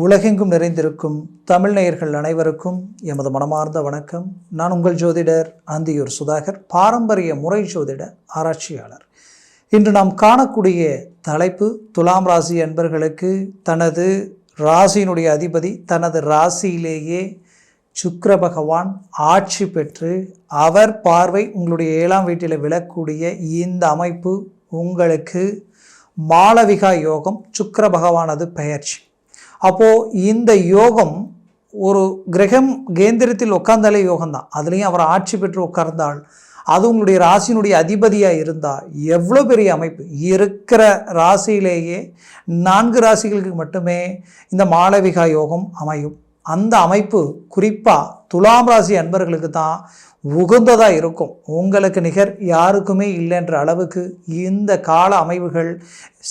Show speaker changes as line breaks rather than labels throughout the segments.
உலகெங்கும் நிறைந்திருக்கும் தமிழ் நேயர்கள் அனைவருக்கும் எமது மனமார்ந்த வணக்கம். நான் உங்கள் ஜோதிடர் அந்தியூர் சுதாகர், பாரம்பரிய முறை ஜோதிட ஆராய்ச்சியாளர். இன்று நாம் காணக்கூடிய தலைப்பு, துலாம் ராசி அன்பர்களுக்கு தனது ராசியினுடைய அதிபதி தனது ராசியிலேயே சுக்கிர பகவான் ஆட்சி பெற்று அவர் பார்வை உங்களுடைய 7ஆம் வீட்டில் விழக்கூடிய இந்த அமைப்பு உங்களுக்கு மாளவிகா யோகம். சுக்கிர பகவானது பெயர்ச்சி. அப்போது இந்த யோகம் ஒரு கிரகம் கேந்திரத்தில் உட்கார்ந்தாலே யோகம்தான். அதுலேயும் அவர் ஆட்சி பெற்று உட்கார்ந்தால் அது உங்களுடைய ராசியினுடைய அதிபதியாக இருந்தால் எவ்வளோ பெரிய அமைப்பு. இருக்கிற ராசியிலேயே 4 ராசிகளுக்கு மட்டுமே இந்த மாளவிகா யோகம் அமையும். அந்த அமைப்பு குறிப்பாக துலாம் ராசி அன்பர்களுக்கு தான் உகந்ததாக இருக்கும். உங்களுக்கு நிகர் யாருக்குமே இல்லைன்ற அளவுக்கு இந்த கால அமைவுகள்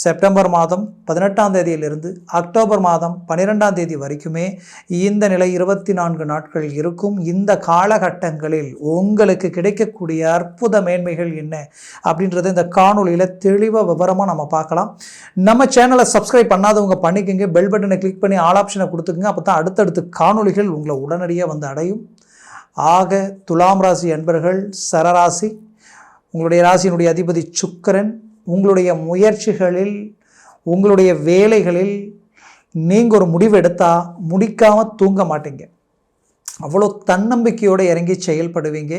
செப்டம்பர் மாதம் 18ஆம் தேதியிலிருந்து அக்டோபர் மாதம் 12ஆம் தேதி வரைக்குமே இந்த நிலை 24 நாட்கள் இருக்கும். இந்த காலகட்டங்களில் உங்களுக்கு கிடைக்கக்கூடிய அற்புத மேன்மைகள் என்ன அப்படின்றத இந்த காணொலியில் தெளிவாக விவரமாக நம்ம பார்க்கலாம். நம்ம சேனலை சப்ஸ்கிரைப் பண்ணாதவங்க பண்ணிக்கோங்க, பெல் பட்டனை கிளிக் பண்ணி ஆல் ஆப்ஷனை கொடுத்துக்குங்க. அப்போ தான் அடுத்தடுத்து காணொலிகள் உங்களை உடனடியாக வந்து அடையும். ஆக துலாம் ராசி அன்பர்கள், சரராசி, உங்களுடைய ராசியினுடைய அதிபதி சுக்கிரன். உங்களுடைய முயற்சிகளில், உங்களுடைய வேலைகளில் நீங்கள் ஒரு முடிவு எடுத்தால் முடிக்காமல் தூங்க மாட்டீங்க. அவ்வளோ தன்னம்பிக்கையோடு இறங்கி செயல்படுவீங்க.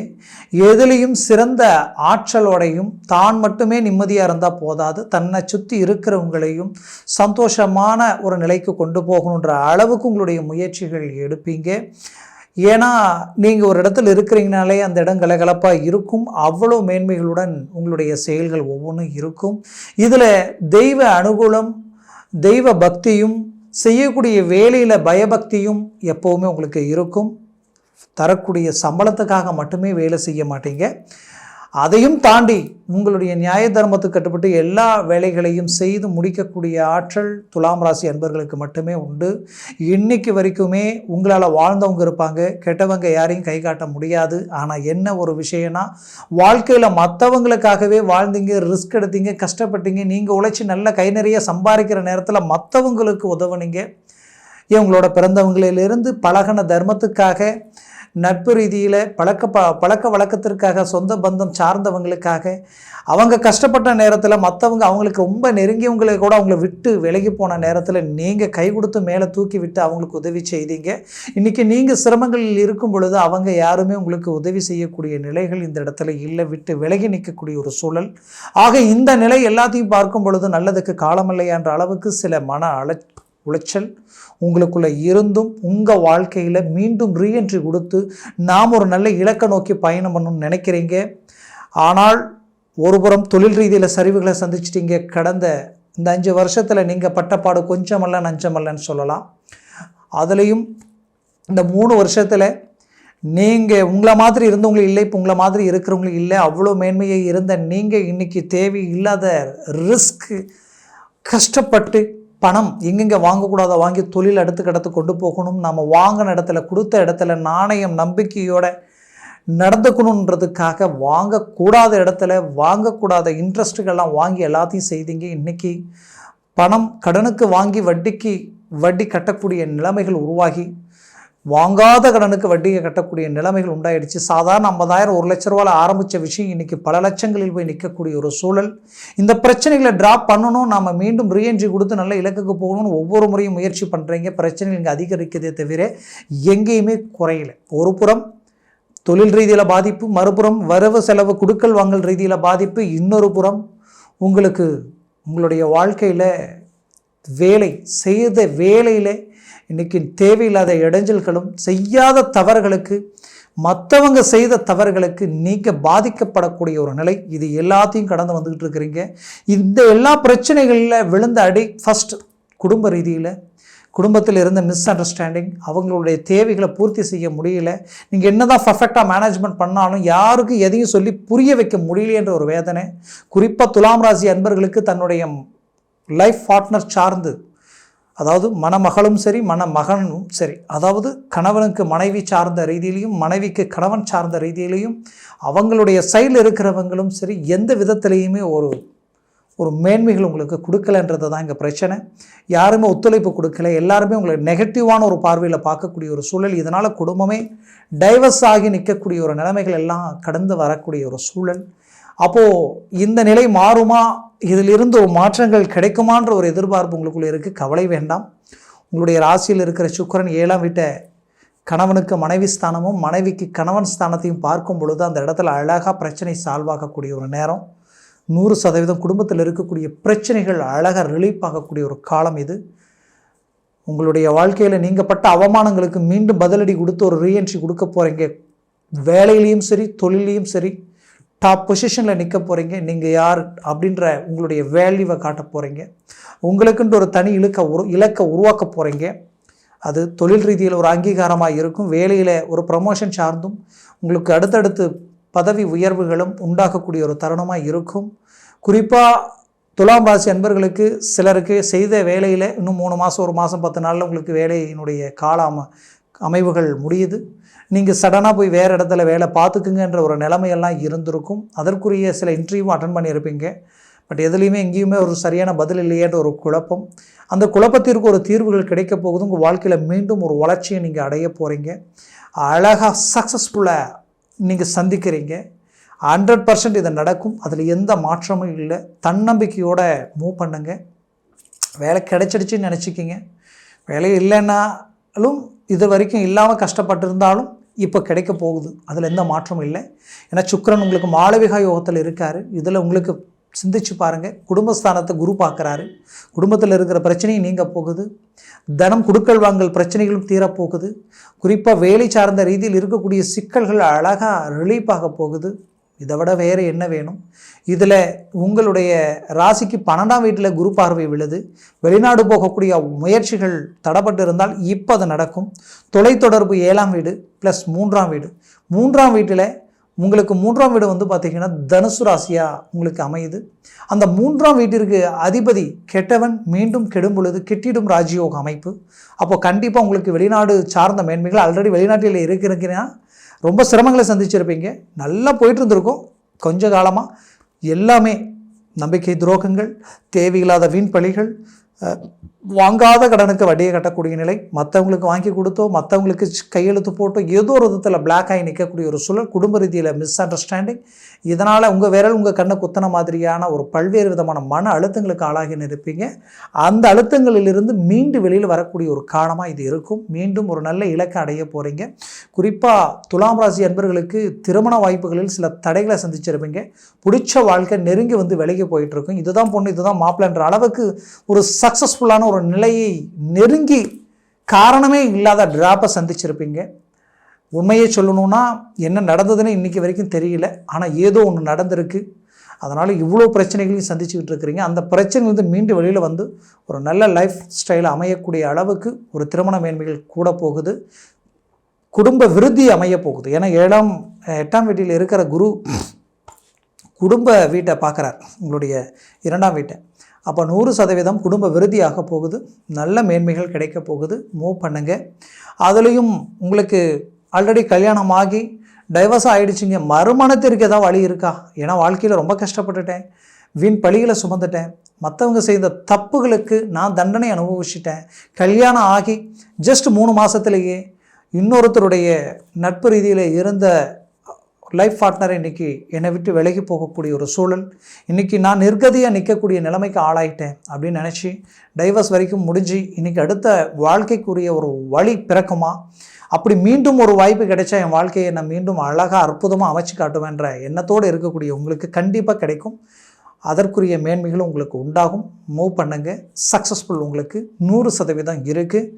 எதுலேயும் சிறந்த ஆற்றலோடையும் தான் மட்டுமே நிம்மதியாக இருந்தால் போதாது, தன்னை சுற்றி இருக்கிறவங்களையும் சந்தோஷமான ஒரு நிலைக்கு கொண்டு போகணுன்ற அளவுக்கு உங்களுடைய முயற்சிகள் எடுப்பீங்க. ஏன்னா நீங்கள் ஒரு இடத்துல இருக்கிறீங்கனாலே அந்த இடம் கலகலப்பாக இருக்கும். அவ்வளோ மேன்மைகளுடன் உங்களுடைய செயல்கள் ஒவ்வொன்றும் இருக்கும். இதில் தெய்வ அனுகூலம், தெய்வ பக்தியும், செய்யக்கூடிய வேலையில் பயபக்தியும் எப்போவுமே உங்களுக்கு இருக்கும். தரக்கூடிய சம்பளத்துக்காக மட்டுமே வேலை செய்ய மாட்டீங்க. அதையும் தாண்டி உங்களுடைய நியாய தர்மத்துக்கு கட்டுப்பட்டு எல்லா வேலைகளையும் செய்து முடிக்கக்கூடிய ஆற்றல் துலாம் ராசி அன்பர்களுக்கு மட்டுமே உண்டு. இன்னைக்கு வரைக்குமே உங்களால் வாழ்ந்தவங்க இருப்பாங்க, கெட்டவங்க யாரையும் கை காட்ட முடியாது. ஆனால் என்ன ஒரு விஷயம்னா, வாழ்க்கையில் மற்றவங்களுக்காகவே வாழ்ந்தீங்க, ரிஸ்க் எடுத்தீங்க, கஷ்டப்பட்டீங்க. நீங்கள் உழைச்சி நல்ல கை நிறைய சம்பாதிக்கிற நேரத்தில் மற்றவங்களுக்கு உதவுனீங்க. இவங்களோட பிறந்தவங்களிலிருந்து பழகின தர்மத்துக்காக, நட்பு ரீதியில் பழக்க வழக்கத்திற்காக, சொந்த பந்தம் சார்ந்தவங்களுக்காக, அவங்க கஷ்டப்பட்ட நேரத்தில் மற்றவங்க அவங்களுக்கு ரொம்ப நெருங்கியவங்களை கூட அவங்கள விட்டு விலகி போன நேரத்தில் நீங்கள் கை கொடுத்து மேலே தூக்கி விட்டு அவங்களுக்கு உதவி செய்தீங்க. இன்றைக்கி நீங்கள் சிரமங்களில் இருக்கும் பொழுது அவங்க யாருமே உங்களுக்கு உதவி செய்யக்கூடிய நிலைகள் இந்த இடத்துல இல்லை, விட்டு விலகி நிற்கக்கூடிய ஒரு சூழல். ஆக இந்த நிலை எல்லாத்தையும் பார்க்கும் பொழுது நல்லதுக்கு காலமில்லையான்ற அளவுக்கு சில மன உளைச்சல் உங்களுக்குள்ளே இருந்தும் உங்கள் வாழ்க்கையில் மீண்டும் ரீஎன்ட்ரி கொடுத்து நாம் ஒரு நல்ல இலக்கை நோக்கி பயணம் பண்ணணும்னு நினைக்கிறீங்க. ஆனால் ஒருபுறம் தொழில் ரீதியில் சரிவுகளை சந்திச்சிட்டிங்க. கடந்த இந்த 5 வருஷத்தில் நீங்கள் பட்டப்பாடு கொஞ்சமல்ல நஞ்சமல்லன்னு சொல்லலாம். அதுலேயும் இந்த 3 வருஷத்தில் நீங்கள் உங்களை மாதிரி இருந்தவங்களும் இல்லை, இப்போ உங்களை மாதிரி இருக்கிறவங்களும் இல்லை. அவ்வளோ மேன்மையை இருந்த நீங்கள் இன்றைக்கி தேவையில்லாத ரிஸ்க்கு, கஷ்டப்பட்டு பணம் எங்கெங்கே வாங்கக்கூடாத வாங்கி தொழில் அடுத்து கொண்டு போகணும், நம்ம வாங்கின இடத்துல கொடுத்த இடத்துல நாணயம் நம்பிக்கையோடு நடந்துக்கணுன்றதுக்காக வாங்கக்கூடாத இடத்துல வாங்கக்கூடாத இன்ட்ரெஸ்ட்டுகள்லாம் வாங்கி எல்லாத்தையும் செய்தீங்க. இன்றைக்கி பணம் கடனுக்கு வாங்கி வட்டி கட்டக்கூடிய நிலைமைகள் உருவாகி வாங்காத கடனுக்கு வட்டியை கட்டக்கூடிய நிலைமைகள் உண்டாயிடுச்சு. சாதாரண 50,000 1 லட்ச ரூபாயில் ஆரம்பித்த விஷயம் இன்றைக்கி பல லட்சங்களில் போய் நிற்கக்கூடிய ஒரு சூழல். இந்த பிரச்சனைகளை ட்ராப் பண்ணணும், நாம் மீண்டும் ரீஎன்ட்ரி கொடுத்து நல்ல இலக்குக்கு போகணும்னு ஒவ்வொரு முறையும் முயற்சி பண்ணுறீங்க. பிரச்சனைகள் இங்கே அதிகரிக்கிறதே தவிர எங்கேயுமே குறையலை. ஒரு புறம் தொழில் ரீதியில் பாதிப்பு, மறுபுறம் வரவு செலவு கொடுக்கல் வாங்கல் ரீதியில் பாதிப்பு, இன்னொரு புறம் உங்களுக்கு உங்களுடைய வாழ்க்கையில் செய்த வேலையில் இன்றைக்கி தேவையில்லாத இடைஞ்சல்களும், செய்யாத தவறுகளுக்கு, மற்றவங்க செய்த தவறுகளுக்கு நீங்கள் பாதிக்கப்படக்கூடிய ஒரு நிலை. இது எல்லாத்தையும் கடந்து வந்துக்கிட்டு இருக்கிறீங்க. இந்த எல்லா பிரச்சனைகளில் விழுந்த அடி ஃபஸ்ட் குடும்ப ரீதியில், குடும்பத்தில் இருந்த மிஸ் அண்டர்ஸ்டாண்டிங், அவங்களுடைய தேவைகளை பூர்த்தி செய்ய முடியல. நீங்கள் என்ன தான் பர்ஃபெக்டாக மேனேஜ்மெண்ட் பண்ணாலும் யாருக்கும் எதையும் சொல்லி புரிய வைக்க முடியலைன்ற ஒரு வேதனை. குறிப்பாக துலாம் ராசி அன்பர்களுக்கு தன்னுடைய லைஃப் பார்ட்னர் சார்ந்து, அதாவது மணமகளும் சரி மணமகனும் சரி, அதாவது கணவனுக்கு மனைவி சார்ந்த ரீதியிலையும் மனைவிக்கு கணவன் சார்ந்த ரீதியிலையும் அவங்களுடைய சைடில் இருக்கிறவங்களும் சரி, எந்த விதத்திலையுமே ஒரு மேன்மைகள் உங்களுக்கு கொடுக்கலன்றது தான் இங்கே பிரச்சனை. யாருமே ஒத்துழைப்பு கொடுக்கல, எல்லாருமே உங்களை நெகட்டிவான ஒரு பார்வையில் பார்க்கக்கூடிய ஒரு சூழல். இதனால் குடும்பமே டைவர்ஸ் ஆகி நிற்கக்கூடிய ஒரு நிலைமைகள் எல்லாம் கடந்து வரக்கூடிய ஒரு சூழல். அப்போது இந்த நிலை மாறுமா, இதிலிருந்து ஒரு மாற்றங்கள் கிடைக்குமான்ற ஒரு எதிர்பார்ப்பு உங்களுக்குள்ளே இருக்குது. கவலை வேண்டாம். உங்களுடைய ராசியில் இருக்கிற சுக்கிரன் 7ஆம் வீட்டை கணவனுக்கு மனைவி ஸ்தானமும் மனைவிக்கு கணவன் ஸ்தானத்தையும் பார்க்கும் பொழுது அந்த இடத்துல அழகாக பிரச்சனை சால்வ் ஆகக்கூடிய ஒரு நேரம். 100% குடும்பத்தில் இருக்கக்கூடிய பிரச்சனைகள் அழகாக ரிலீஃப் ஆகக்கூடிய ஒரு காலம் இது. உங்களுடைய வாழ்க்கையில் நீங்கள் பட்ட அவமானங்களுக்கு மீண்டும் பதிலடி கொடுத்து ஒரு ரீஎன்ட்ரி கொடுக்க போகிறீங்க. வேலையிலையும் சரி, தொழிலையும் சரி, டாப் பொசிஷனில் நிற்க போகிறீங்க. நீங்கள் யார் அப்படின்ற உங்களுடைய வேல்யூவை காட்ட போகிறீங்க. உங்களுக்குன்ற ஒரு தனி இலக்கை உருவாக்க போகிறீங்க. அது தொழில் ரீதியில் ஒரு அங்கீகாரமாக இருக்கும். வேலையில் ஒரு ப்ரமோஷன் சார்ந்தும் உங்களுக்கு அடுத்தடுத்து பதவி உயர்வுகளும் உண்டாகக்கூடிய ஒரு தருணமாக இருக்கும். குறிப்பாக துலாம் ராசி அன்பர்களுக்கு சிலருக்கு செய்த வேலையில் இன்னும் 3 மாதம் 1 மாதம் 10 நாளில் உங்களுக்கு வேலையினுடைய கால அமைவுகள் முடியுது. நீங்கள் சடனாக போய் வேறு இடத்துல வேலை பார்த்துக்குங்கன்ற ஒரு நிலைமையெல்லாம் இருந்திருக்கும். அதற்குரிய சில இன்டர்வியூவும் அட்டன் பண்ணியிருப்பீங்க. பட் எதுலேயுமே எங்கேயுமே ஒரு சரியான பதில் இல்லையேன்ற ஒரு குழப்பம். அந்த குழப்பத்திற்கு ஒரு தீர்வுகள் கிடைக்க போகுது. உங்கள் வாழ்க்கையில் மீண்டும் ஒரு வளர்ச்சியை நீங்கள் அடைய போகிறீங்க. அழகாக சக்ஸஸ்ஃபுல்லாக நீங்கள் சந்திக்கிறீங்க. 100% இது நடக்கும். அதில் எந்த மாற்றமும் இல்லை. தன்னம்பிக்கையோடு மூவ் பண்ணுங்க. வேலை கிடைச்சிடுச்சின்னு நினச்சிக்கிங்க. வேலை இல்லைன்னாலும் இது வரைக்கும் இல்லாமல் கஷ்டப்பட்டிருந்தாலும் இப்போ கிடைக்க போகுது. அதில் எந்த மாற்றமும் இல்லை. ஏன்னா சுக்கிரன் உங்களுக்கு மாளவிகா யோகத்தில் இருக்கார். இதில் உங்களுக்கு சிந்திச்சு பாருங்கள். குடும்பஸ்தானத்தை குரு பார்க்குறாரு. குடும்பத்தில் இருக்கிற பிரச்சனையும் நீங்க போகுது. தனம் கொடுக்கல் வாங்கல் பிரச்சனைகளும் தீரப்போகுது. குறிப்பாக வேலை சார்ந்த ரீதியில் இருக்கக்கூடிய சிக்கல்கள் அழகாக ரிலீஃப் ஆக போகுது. இதை விட வேறு என்ன வேணும்? இதில் உங்களுடைய ராசிக்கு 12ஆம் வீட்டில் குரு பார்வை விழுது. வெளிநாடு போகக்கூடிய முயற்சிகள் தடைப்பட்டு இருந்தால் இப்போ அது நடக்கும். தொலைத்தொடர்பு 7ஆம் வீடு ப்ளஸ் 3ஆம் வீடு. 3ஆம் வீட்டில் உங்களுக்கு 3ஆம் வீடு வந்து பார்த்திங்கன்னா தனுசு ராசியாக உங்களுக்கு அமையுது. அந்த 3ஆம் வீட்டிற்கு அதிபதி கெட்டவன் மீண்டும் கெடும் பொழுது கெட்டிடும் ராஜயோக அமைப்பு. அப்போது கண்டிப்பாக உங்களுக்கு வெளிநாடு சார்ந்த மேன்மைகள் ஆல்ரெடி வெளிநாட்டில் இருக்கிறீங்கன்னா ரொம்ப சிரமங்களை சந்திச்சிருப்பீங்க. நல்லா போயிட்டு இருந்திருக்கும். கொஞ்ச காலமாக எல்லாமே நம்பிக்கை துரோகங்கள், தேவையில்லாத வீண் பழிகள், வாங்காத கடனுக்கு வட்டியை கட்டக்கூடிய நிலை, மற்றவங்களுக்கு வாங்கி கொடுத்தோ மற்றவங்களுக்கு கையெழுத்து போட்டோ ஏதோ ஒரு விதத்தில் பிளாக் ஆகி நிற்கக்கூடிய ஒரு சூழல். குடும்ப ரீதியில் மிஸ் அண்டர்ஸ்டாண்டிங். இதனால் உங்கள் விரல் உங்கள் கண்ணை குத்தன மாதிரியான ஒரு பல்வேறு விதமான மன அழுத்தங்களுக்கு ஆளாகி இருப்பீங்க. அந்த அழுத்தங்களிலிருந்து மீண்டு வெளியில் வரக்கூடிய ஒரு காரணமாக இது இருக்கும். மீண்டும் ஒரு நல்ல இலக்கை அடைய போகிறீங்க. குறிப்பாக துலாம் ராசி அன்பர்களுக்கு திருமண வாய்ப்புகளில் சில தடைகளை சந்திச்சிருப்பீங்க. பிடிச்ச வாழ்க்கை நெருங்கி வந்து விலகி போயிட்டுருக்கும். இதுதான் பொண்ணு, இதுதான் மாப்பிள்ளைன்ற அளவுக்கு ஒரு சக்ஸஸ்ஃபுல்லான ஒரு நிலையை நெருங்கி காரணமே இல்லாத டிராப்பை சந்திச்சிருப்பீங்க. உண்மையை சொல்லணும்னா என்ன நடந்ததுன்னு இன்றைக்கி வரைக்கும் தெரியல. ஆனால் ஏதோ ஒன்று நடந்திருக்கு. அதனால் இவ்வளோ பிரச்சனைகளையும் சந்திச்சுக்கிட்டு இருக்கிறீங்க. அந்த பிரச்சனைலேருந்து மீண்டு வெளியில் வந்து ஒரு நல்ல லைஃப் ஸ்டைலை அமையக்கூடிய அளவுக்கு ஒரு திருமண மேன்மைகள் கூட போகுது. குடும்ப விருத்தி அமைய போகுது. ஏன்னா 8ஆம் வீட்டில் இருக்கிற குரு குடும்ப வீட்டை பார்க்குறார், உங்களுடைய 2ஆம் வீட்டை. அப்போ 100% குடும்ப விருத்தியாக போகுது. நல்ல மேன்மைகள் கிடைக்க போகுது. மூவ் பண்ணுங்கள். அதுலேயும் உங்களுக்கு ஆல்ரெடி கல்யாணம் ஆகி டைவர்ஸ் ஆகிடுச்சிங்க, மறுமணத்திற்கு ஏதாவது வழி இருக்கா? ஏன்னா வாழ்க்கையில் ரொம்ப கஷ்டப்பட்டுட்டேன், வீண் பழிகளை சுமந்துட்டேன், மற்றவங்க செய்த தப்புகளுக்கு நான் தண்டனை அனுபவிச்சிட்டேன். கல்யாணம் ஆகி ஜஸ்ட் 3 மாதத்துலேயே இன்னொருத்தருடைய நட்பு ரீதியில் இருந்த லைஃப் பார்ட்னர் இன்றைக்கி என்னை விட்டு விலகி போகக்கூடிய ஒரு சூழல். இன்றைக்கி நான் நிர்கதியாக நிற்கக்கூடிய நிலைமைக்கு ஆளாயிட்டேன் அப்படின்னு நினச்சி டைவர்ஸ் வரைக்கும் முடிஞ்சு இன்றைக்கி அடுத்த வாழ்க்கைக்குரிய ஒரு வழி பிறக்குமா? அப்படி மீண்டும் ஒரு வாய்ப்பு கிடைச்சா என் வாழ்க்கையை நான் மீண்டும் அழகாக அற்புதமாக அமைச்சு காட்டுவேன்ற எண்ணத்தோடு இருக்கக்கூடிய உங்களுக்கு கண்டிப்பாக கிடைக்கும். அதற்குரிய மேன்மைகளும் உங்களுக்கு உண்டாகும். மூவ் பண்ணுங்க. சக்ஸஸ்ஃபுல் உங்களுக்கு 100% இருக்குது.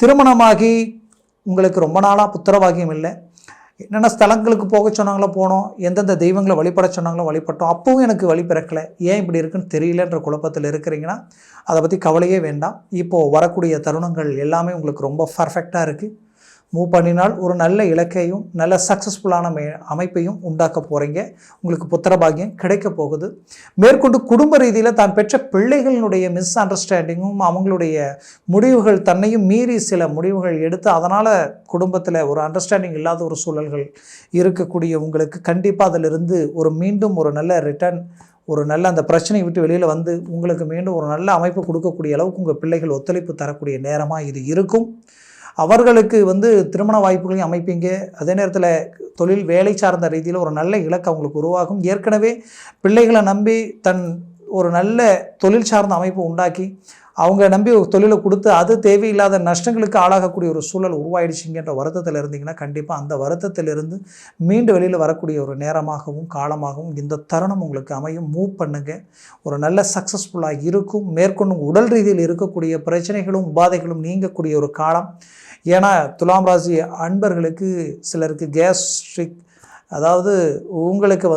திருமணமாகி உங்களுக்கு ரொம்ப நாளாக புத்திரவாகியம் இல்லை. என்னென்ன ஸ்தலங்களுக்கு போக சொன்னாங்களோ போனோம், எந்தெந்த தெய்வங்களை வழிபட சொன்னாங்களோ வழிபட்டோம், அப்பவும் எனக்கு வழி பிறக்கலை, ஏன் இப்படி இருக்குன்னு தெரியலன்ற குழப்பத்தில் இருக்கிறீங்கன்னா அதை பற்றி கவலையே வேண்டாம். இப்போது வரக்கூடிய தருணங்கள் எல்லாமே உங்களுக்கு ரொம்ப பர்ஃபெக்டாக இருக்குது. மூவ் பண்ணினால் ஒரு நல்ல இலக்கையும் நல்ல சக்ஸஸ்ஃபுல்லான அமைப்பையும் உண்டாக்க போகிறீங்க. உங்களுக்கு புத்திரபாகியம் கிடைக்க போகுது. மேற்கொண்டு குடும்ப ரீதியில் தான் பெற்ற பிள்ளைகளினுடைய மிஸ் அண்டர்ஸ்டாண்டிங்கும் அவங்களுடைய முடிவுகள் தன்னையும் மீறி சில முடிவுகள் எடுத்து அதனால் குடும்பத்தில் ஒரு அண்டர்ஸ்டாண்டிங் இல்லாத ஒரு சூழல்கள் இருக்கக்கூடிய உங்களுக்கு கண்டிப்பாக அதிலிருந்து மீண்டும் ஒரு நல்ல ரிட்டர்ன் ஒரு நல்ல அந்த பிரச்சனையை விட்டு வெளியில் வந்து உங்களுக்கு மீண்டும் ஒரு நல்ல அமைப்பு கொடுக்கக்கூடிய அளவுக்கு உங்கள் பிள்ளைகள் ஒத்துழைப்பு தரக்கூடிய நேரமாக இது இருக்கும். அவர்களுக்கு திருமண வாய்ப்புகளையும் அமைப்பீங்க. அதே நேரத்தில் தொழில் வேலை சார்ந்த ரீதியில் ஒரு நல்ல இலக்கு அவங்களுக்கு உருவாகும். ஏற்கனவே பிள்ளைகளை நம்பி ஒரு நல்ல தொழில் சார்ந்த அமைப்பு உண்டாக்கி அவங்க நம்பி ஒரு தொழிலை கொடுத்து அது தேவையில்லாத நஷ்டங்களுக்கு ஆளாகக்கூடிய ஒரு சூழல் உருவாயிடுச்சிங்கன்ற வருத்தத்தில் இருந்தீங்கன்னா கண்டிப்பாக அந்த வருத்தத்திலிருந்து மீண்டு வெளியில் வரக்கூடிய ஒரு நேரமாகவும் காலமாகவும் இந்த தருணம் உங்களுக்கு அமையும். மூவ் பண்ணுங்கள், ஒரு நல்ல சக்ஸஸ்ஃபுல்லாக இருக்கும். மேற்கொண்டு உடல் ரீதியில் இருக்கக்கூடிய பிரச்சனைகளும் உபாதைகளும் நீங்கக்கூடிய ஒரு காலம். ஏன்னா துலாம் ராசி அன்பர்களுக்கு சிலருக்கு கேஸ்ட்ரிக், அதாவது உங்களுக்கு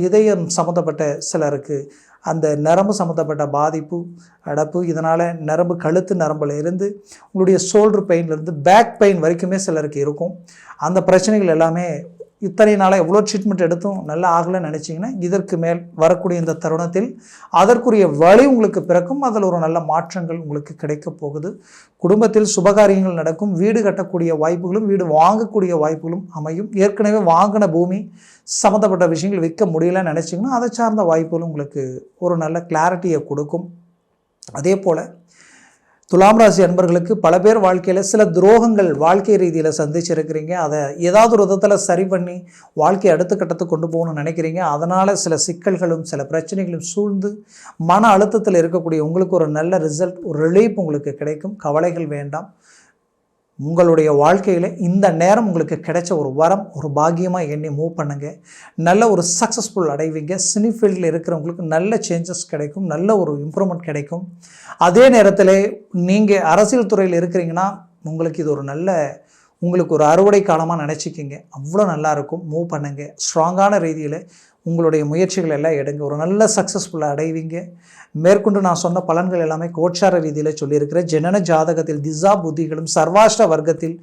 இதயம் சம்மந்தப்பட்ட சிலருக்கு அந்த நரம்பு சம்மந்தப்பட்ட பாதிப்பு, அடப்பு, இதனால் நரம்பு கழுத்து நரம்பில் இருந்து உங்களுடைய ஷோல்டர் பெயின்லேருந்து பேக் பெயின் வரைக்குமே சிலருக்கு இருக்கும். அந்த பிரச்சனைகள் எல்லாமே இத்தனை நாளாக எவ்வளோ ட்ரீட்மெண்ட் எடுத்தும் நல்லா ஆகலைன்னு நினச்சிங்கன்னா இதற்கு மேல் வரக்கூடிய இந்த தருணத்தில் அதற்குரிய வழி உங்களுக்கு பிறக்கும். அதில் ஒரு நல்ல மாற்றங்கள் உங்களுக்கு கிடைக்க போகுது. குடும்பத்தில் சுபகாரியங்கள் நடக்கும். வீடு கட்டக்கூடிய வாய்ப்புகளும் வீடு வாங்கக்கூடிய வாய்ப்புகளும் அமையும். ஏற்கனவே வாங்கின பூமி சம்மந்தப்பட்ட விஷயங்கள் விற்க முடியலன்னு நினச்சிங்கன்னா அதை சார்ந்த வாய்ப்புகளும் உங்களுக்கு ஒரு நல்ல கிளாரிட்டியை கொடுக்கும். அதே போல் துலாம் ராசி அன்பர்களுக்கு பல பேர் வாழ்க்கையில் சில துரோகங்கள் வாழ்க்கை ரீதியில் சந்திச்சிருக்கிறீங்க. அதை ஏதாவது ஒரு விதத்தில் சரி பண்ணி வாழ்க்கையை அடுத்த கட்டத்துக்கு கொண்டு போகணும்னு நினைக்கிறீங்க. அதனால் சில சிக்கல்களும் சில பிரச்சனைகளும் சூழ்ந்து மன அழுத்தத்தில் இருக்கக்கூடிய உங்களுக்கு ஒரு நல்ல ரிசல்ட், ஒரு ரிலீஃப் உங்களுக்கு கிடைக்கும். கவலைகள் வேண்டாம். உங்களுடைய வாழ்க்கையில் இந்த நேரம் உங்களுக்கு கிடைச்ச ஒரு வரம், ஒரு பாக்கியமாக எண்ணி மூவ் பண்ணுங்கள். நல்ல ஒரு சக்ஸஸ்ஃபுல் அடைவீங்க. சினி ஃபீல்டில் இருக்கிறவங்களுக்கு நல்ல சேஞ்சஸ் கிடைக்கும், நல்ல ஒரு இம்ப்ரூவ்மெண்ட் கிடைக்கும். அதே நேரத்தில் நீங்கள் அரசியல் துறையில் இருக்கிறீங்கன்னா உங்களுக்கு இது ஒரு நல்ல உங்களுக்கு ஒரு அறுவடை காலமாக நினச்சிக்கிங்க. அவ்வளோ நல்லாயிருக்கும். மூவ் பண்ணுங்கள். ஸ்ட்ராங்கான ரீதியில் உங்களுடைய முயற்சிகள் எல்லாம் எடுங்க. ஒரு நல்ல சக்ஸஸ்ஃபுல்லாக அடைவீங்க. மேற்கொண்டு நான் சொன்ன பலன்கள் எல்லாமே கோச்சார ரீதியில் சொல்லியிருக்கிறேன். ஜனன ஜாதகத்தில் திசா புத்திகளும் சர்வாஷ்ட வர்க்கத்தில்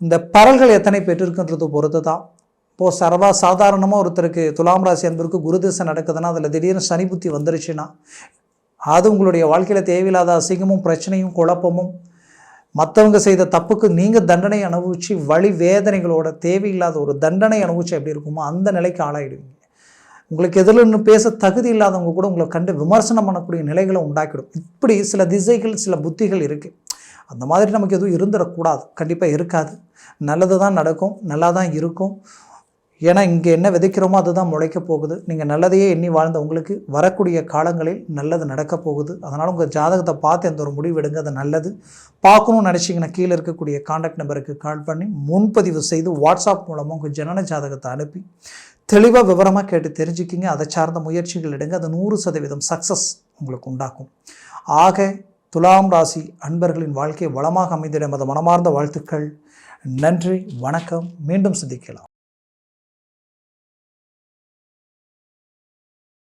இந்த பரல்கள் எத்தனை பெற்றிருக்குன்றது பொறுத்து தான். இப்போது சாதாரணமாக ஒருத்தருக்கு துலாம் ராசி அன்பருக்கு குரு திசை நடக்குதுன்னா அதில் திடீர்னு சனி புத்தி வந்துருச்சுன்னா அது உங்களுடைய வாழ்க்கையில் தேவையில்லாத அசிங்கமும் பிரச்சனையும் குழப்பமும் மற்றவங்க செய்த தப்புக்கு நீங்கள் தண்டனை அனுபவித்து வழி வேதனைகளோட தேவையில்லாத ஒரு தண்டனை அனுபவிச்சு எப்படி இருக்குமோ அந்த நிலைக்கு ஆளாயிடுவீங்க. உங்களுக்கு எதில் பேச தகுதி இல்லாதவங்க கூட உங்களை கண்டு விமர்சனம் பண்ணக்கூடிய நிலைகளை உண்டாக்கிடும். இப்படி சில திசைகள் சில புத்திகள் இருக்குது. அந்த மாதிரி நமக்கு எதுவும் இருந்துடக்கூடாது. கண்டிப்பாக இருக்காது. நல்லது தான் நடக்கும், நல்லா தான் இருக்கும். ஏன்னா இங்கே என்ன விதைக்கிறோமோ அதுதான் முளைக்க போகுது. நீங்கள் நல்லதையே எண்ணி வாழ்ந்த உங்களுக்கு வரக்கூடிய காலங்களில் நல்லது நடக்க போகுது. அதனால் உங்கள் ஜாதகத்தை பார்த்து எந்த ஒரு முடிவு எடுங்க. அது நல்லது. பார்க்கணும்னு நினச்சிங்கன்னா கீழே இருக்கக்கூடிய கான்டாக்ட் நம்பருக்கு கால் பண்ணி முன்பதிவு செய்து வாட்ஸ்அப் மூலமாக உங்கள் ஜனன ஜாதகத்தை அனுப்பி தெளிவாக விவரமாக கேட்டு தெரிஞ்சுக்கிங்க. அதை சார்ந்த முயற்சிகள் எடுங்க. அது 100% சக்ஸஸ் உங்களுக்கு உண்டாக்கும். ஆக துலாம் ராசி அன்பர்களின் வாழ்க்கை வளமாக அமைந்திட மனமார்ந்த வாழ்த்துக்கள். நன்றி, வணக்கம். மீண்டும் சந்திக்கலாம்.